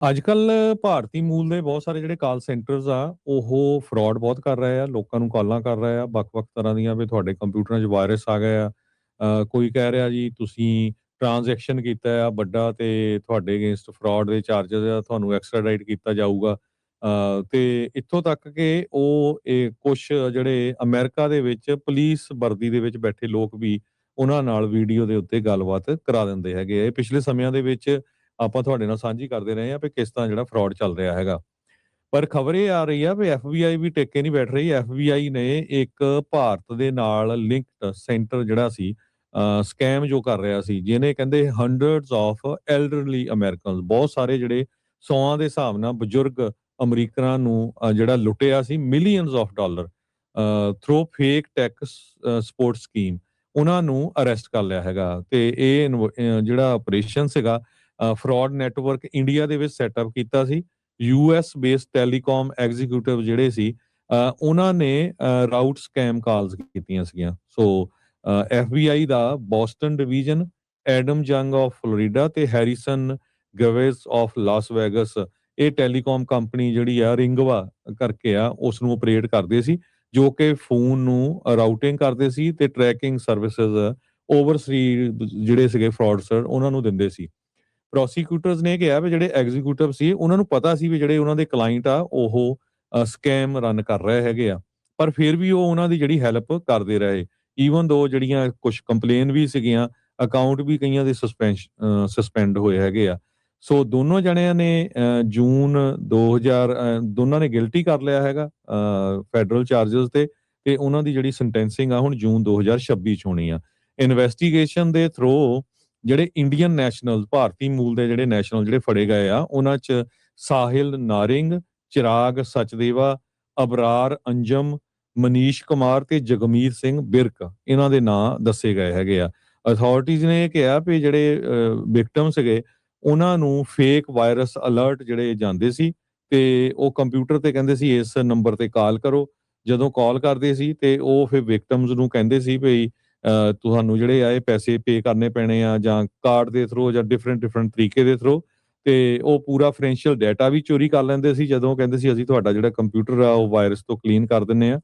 ਅੱਜ-ਕੱਲ੍ਹ ਭਾਰਤੀ ਮੂਲ ਦੇ ਬਹੁਤ ਸਾਰੇ ਜਿਹੜੇ ਕਾਲ ਸੈਂਟਰਸ ਆ, ਉਹ ਫਰੋਡ ਬਹੁਤ ਕਰ ਰਹੇ ਆ, ਲੋਕਾਂ ਨੂੰ ਕਾਲਾਂ ਕਰ ਰਹੇ ਆ, ਵੱਖ-ਵੱਖ ਤਰ੍ਹਾਂ ਦੀਆਂ ਵੀ ਤੁਹਾਡੇ ਕੰਪਿਊਟਰਾਂ 'ਚ ਵਾਇਰਸ ਆ ਗਏ ਆ। ਕੋਈ ਕਹਿ ਰਿਹਾ ਜੀ ਤੁਸੀਂ ਟ੍ਰਾਂਜੈਕਸ਼ਨ ਕੀਤਾ ਆ ਵੱਡਾ ਤੇ ਤੁਹਾਡੇ ਅਗੇਂਸਟ ਫਰੋਡ ਦੇ ਚਾਰਜਸ ਆ, ਤੁਹਾਨੂੰ ਐਕਸਟ੍ਰਾਡਾਈਟ ਕੀਤਾ ਜਾਊਗਾ। ਤੇ ਇੱਥੋਂ ਤੱਕ ਕਿ ਇਹ ਕੁਛ ਜਿਹੜੇ ਅਮਰੀਕਾ ਦੇ ਵਿੱਚ ਪੁਲਿਸ ਵਰਦੀ ਦੇ ਵਿੱਚ ਬੈਠੇ ਲੋਕ ਵੀ ਉਹਨਾਂ ਨਾਲ ਵੀਡੀਓ ਦੇ ਉੱਤੇ ਗੱਲਬਾਤ ਕਰਾ ਦਿੰਦੇ ਹੈਗੇ ਆ। ਇਹ ਪਿਛਲੇ ਸਮਿਆਂ ਦੇ ਵਿੱਚ ਆਪਾਂ ਤੁਹਾਡੇ ਨਾਲ ਸਾਂਝੀ ਕਰਦੇ ਰਹੇ ਹਾਂ ਵੀ ਕਿਸ ਤਰ੍ਹਾਂ ਜਿਹੜਾ ਫਰਾਡ ਚੱਲ ਰਿਹਾ ਹੈਗਾ। ਪਰ ਖਬਰ ਇਹ ਆ ਰਹੀ ਆ ਵੀ ਐਫਬੀਆਈ ਵੀ ਟਿੱਕੇ ਨਹੀਂ ਬੈਠ ਰਹੀ। ਐਫਬੀਆਈ ਨੇ ਇੱਕ ਭਾਰਤ ਦੇ ਨਾਲ ਲਿੰਕਡ ਸੈਂਟਰ ਜਿਹੜਾ ਸੀ ਸਕੈਮ ਜੋ ਕਰ ਰਿਹਾ ਸੀ, ਜਿਹਨੇ ਕਹਿੰਦੇ ਹੰਡਰਡਸ ਆਫ ਐਲਡਰਲੀ ਅਮਰੀਕਨਸ ਬਹੁਤ ਸਾਰੇ ਜਿਹੜੇ 100 ਦੇ ਹਿਸਾਬ ਨਾਲ ਬਜ਼ੁਰਗ ਅਮਰੀਕਨਾਂ ਨੂੰ ਜਿਹੜਾ ਲੁੱਟਿਆ ਸੀ millions of dollar through fake tax support scheme. ਉਹਨਾਂ ਨੂੰ ਅਰੈਸਟ ਕਰ ਲਿਆ ਹੈਗਾ ਤੇ ਜਿਹੜਾ ਆਪਰੇਸ਼ਨ ਸੀਗਾ ਫਰਾਡ ਨੈਟਵਰਕ ਇੰਡੀਆ ਦੇ ਵਿੱਚ ਸੈਟਅਪ ਕੀਤਾ ਸੀ। ਯੂਐਸ ਬੇਸਡ ਟੈਲੀਕਾਮ ਐਗਜ਼ੀਕਿਊਟਿਵ ਜਿਹੜੇ ਸੀ ਉਹਨਾਂ ਨੇ ਰਾਊਟ ਸਕੈਮ ਕਾਲਸ ਕੀਤੀਆਂ ਸੀਗੀਆਂ। ਸੋ ਐਫਬੀਆਈ ਦਾ ਬੋਸਟਨ ਡਿਵੀਜ਼ਨ, ਐਡਮ ਜੰਗ ਆਫ ਫਲੋਰੀਡਾ ਤੇ ਹੈਰੀਸਨ ਗਵੇਸ ਆਫ ਲਾਸ ਵੈਗਸ, ਇਹ ਟੈਲੀਕਾਮ ਕੰਪਨੀ ਜਿਹੜੀ ਆ ਰਿੰਗਵਾ ਕਰਕੇ ਆ ਉਸ ਨੂੰ ਆਪਰੇਟ ਕਰਦੇ ਸੀ, ਜੋ ਕਿ ਫੋਨ ਨੂੰ ਰਾਊਟਿੰਗ ਕਰਦੇ ਸੀ ਤੇ ਟਰੈਕਿੰਗ ਸਰਵਿਸਿਜ਼ ਓਵਰਸੀ ਜਿਹੜੇ ਸੀਗੇ ਫਰਾਡਸਟਰ ਉਹਨਾਂ ਨੂੰ ਦਿੰਦੇ ਸੀ। ਪ੍ਰੋਸੀਕਿਊਟਰਸ ਨੇ ਕਿਹਾ ਵੀ ਜਿਹੜੇ ਐਗਜ਼ੀਕਿਊਟਿਵ ਸੀ ਉਹਨਾਂ ਨੂੰ ਪਤਾ ਸੀ ਵੀ ਜਿਹੜੇ ਉਹਨਾਂ ਦੇ ਕਲਾਇੰਟ ਆ ਉਹ ਸਕੈਮ ਰਨ ਕਰ ਰਹੇ ਹੈਗੇ ਆ, ਪਰ ਫਿਰ ਵੀ ਉਹ ਉਹਨਾਂ ਦੀ ਜਿਹੜੀ ਹੈਲਪ ਕਰਦੇ ਰਹੇ। ਈਵਨ ਦੋ ਜਿਹੜੀਆਂ ਕੁਝ ਕੰਪਲੇਨ ਵੀ ਸੀਗੀਆਂ, ਅਕਾਊਂਟ ਵੀ ਕਈਆਂ ਦੇ ਸਸਪੈਂਡ ਹੋਏ ਹੈਗੇ ਆ। ਸੋ ਦੋਨੋਂ ਜਣਿਆਂ ਨੇ ਜੂਨ 2000 ਦੋਨਾਂ ਨੇ ਗਿਲਟੀ ਕਰ ਲਿਆ ਹੈਗਾ ਫੈਡਰਲ ਚਾਰजेस ਤੇ ਉਹਨਾਂ ਦੀ ਜਿਹੜੀ ਸੈਂਟੈਂਸਿੰਗ ਆ ਹੁਣ ਜੂਨ 2026 ਚ ਹੋਣੀ ਆ। ਇਨਵੈਸਟੀਗੇਸ਼ਨ ਦੇ ਥਰੂ ਜਿਹੜੇ ਇੰਡੀਅਨ ਨੈਸ਼ਨਲ ਭਾਰਤੀ ਮੂਲ ਦੇ ਜਿਹੜੇ ਨੈਸ਼ਨਲ ਜਿਹੜੇ ਫੜੇ ਗਏ ਆ ਉਹਨਾਂ 'ਚ ਸਾਹਿਲ ਨਾਰਿੰਗ, ਚਿਰਾਗ ਸਚਦੇਵਾ, ਅਬਰਾਰ ਅੰਜਮ, ਮਨੀਸ਼ ਕੁਮਾਰ ਤੇ ਜਗਮੀਤ ਸਿੰਘ ਬਿਰਕ ਇਹਨਾਂ ਦੇ ਨਾਂ ਦੱਸੇ ਗਏ ਹੈਗੇ ਆ। ਅਥਾਰਟੀਜ਼ ਨੇ ਇਹ ਕਿਹਾ ਵੀ ਜਿਹੜੇ ਵਿਕਟਮ ਸੀਗੇ ਉਹਨਾਂ ਨੂੰ ਫੇਕ ਵਾਇਰਸ ਅਲਰਟ ਜਿਹੜੇ ਜਾਂਦੇ ਸੀ ਤੇ ਉਹ ਕੰਪਿਊਟਰ ਤੇ ਕਹਿੰਦੇ ਸੀ ਇਸ ਨੰਬਰ ਤੇ ਕਾਲ ਕਰੋ। ਜਦੋਂ ਕਾਲ ਕਰਦੇ ਸੀ ਤੇ ਉਹ ਫਿਰ ਵਿਕਟਮਸ ਨੂੰ ਕਹਿੰਦੇ ਸੀ ਵੀ ਤੁਹਾਨੂੰ ਜਿਹੜੇ ਆ ਇਹ ਪੈਸੇ ਪੇ ਕਰਨੇ ਪੈਣੇ ਆ ਜਾਂ ਕਾਰਡ ਦੇ ਥਰੂ ਜਾਂ ਡਿਫਰੈਂਟ ਤਰੀਕੇ ਦੇ ਥਰੂ, ਤੇ ਉਹ ਪੂਰਾ ਫਾਈਨੈਂਸ਼ੀਅਲ ਡਾਟਾ ਵੀ ਚੋਰੀ ਕਰ ਲੈਂਦੇ ਸੀ ਜਦੋਂ ਕਹਿੰਦੇ ਸੀ ਅਸੀਂ ਤੁਹਾਡਾ ਜਿਹੜਾ ਕੰਪਿਊਟਰ ਆ ਉਹ ਵਾਇਰਸ ਤੋਂ ਕਲੀਨ ਕਰ ਦਿੰਨੇ ਆ।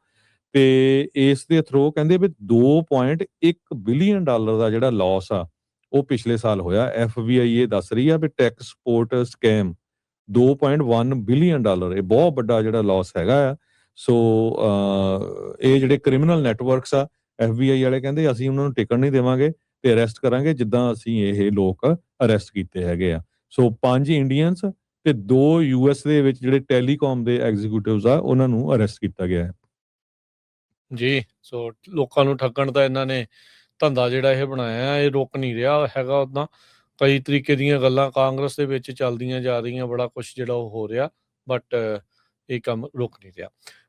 ਤੇ ਇਸ ਦੇ ਥਰੂ ਕਹਿੰਦੇ ਵੀ 2.1 ਬਿਲੀਅਨ ਡਾਲਰ ਦਾ ਜਿਹੜਾ ਲਾਸ ਆ ਉਹ ਪਿਛਲੇ ਸਾਲ ਹੋਇਆ। ਐਫਬੀਆਈ ਇਹ ਦੱਸ ਰਹੀ ਆ ਵੀ tech support scam 2.1 billion dollar, ਇਹ ਬਹੁਤ ਵੱਡਾ ਜਿਹੜਾ ਲਾਸ ਹੈਗਾ ਆ। ਸੋ ਇਹ ਜਿਹੜੇ ਕ੍ਰਿਮੀਨਲ ਨੈਟਵਰਕਸ ਆ, ਐਫਬੀਆਈ ਵਾਲੇ ਕਹਿੰਦੇ ਅਸੀਂ ਉਹਨਾਂ ਨੂੰ ਟਿਕਣ ਨਹੀਂ ਦੇਵਾਂਗੇ ਤੇ ਅਰੈਸਟ ਕਰਾਂਗੇ ਜਿੱਦਾਂ ਅਸੀਂ ਇਹ ਲੋਕ ਅਰੈਸਟ ਕੀਤੇ ਹੈਗੇ ਆ। ਸੋ 5 ਇੰਡੀਅਨਸ ਤੇ 2 ਯੂਐਸ ਦੇ ਵਿੱਚ ਜਿਹੜੇ ਟੈਲੀਕਾਮ ਦੇ ਐਗਜ਼ੀਕਿਊਟਿਵਸ ਆ ਉਹਨਾਂ ਨੂੰ ਅਰੈਸਟ ਕੀਤਾ ਗਿਆ ਹੈ। ਜੀ, ਸੋ ਲੋਕਾਂ ਨੂੰ ਠੱਗਣ ਦਾ ਇਹਨਾਂ ਨੇ ਧੰਦਾ ਜਿਹੜਾ ਇਹ ਬਣਾਇਆ ਇਹ ਰੁਕ ਨਹੀਂ ਰਿਹਾ ਹੈਗਾ। ਉੱਦਾਂ ਕਈ ਤਰੀਕੇ ਦੀਆਂ ਗੱਲਾਂ ਕਾਂਗਰਸ ਦੇ ਵਿੱਚ ਚੱਲਦੀਆਂ ਜਾ ਰਹੀਆਂ, ਬੜਾ ਕੁਛ ਜਿਹੜਾ ਉਹ ਹੋ ਰਿਹਾ, ਬਟ ਇਹ ਕੰਮ ਰੁਕ ਨਹੀਂ ਰਿਹਾ।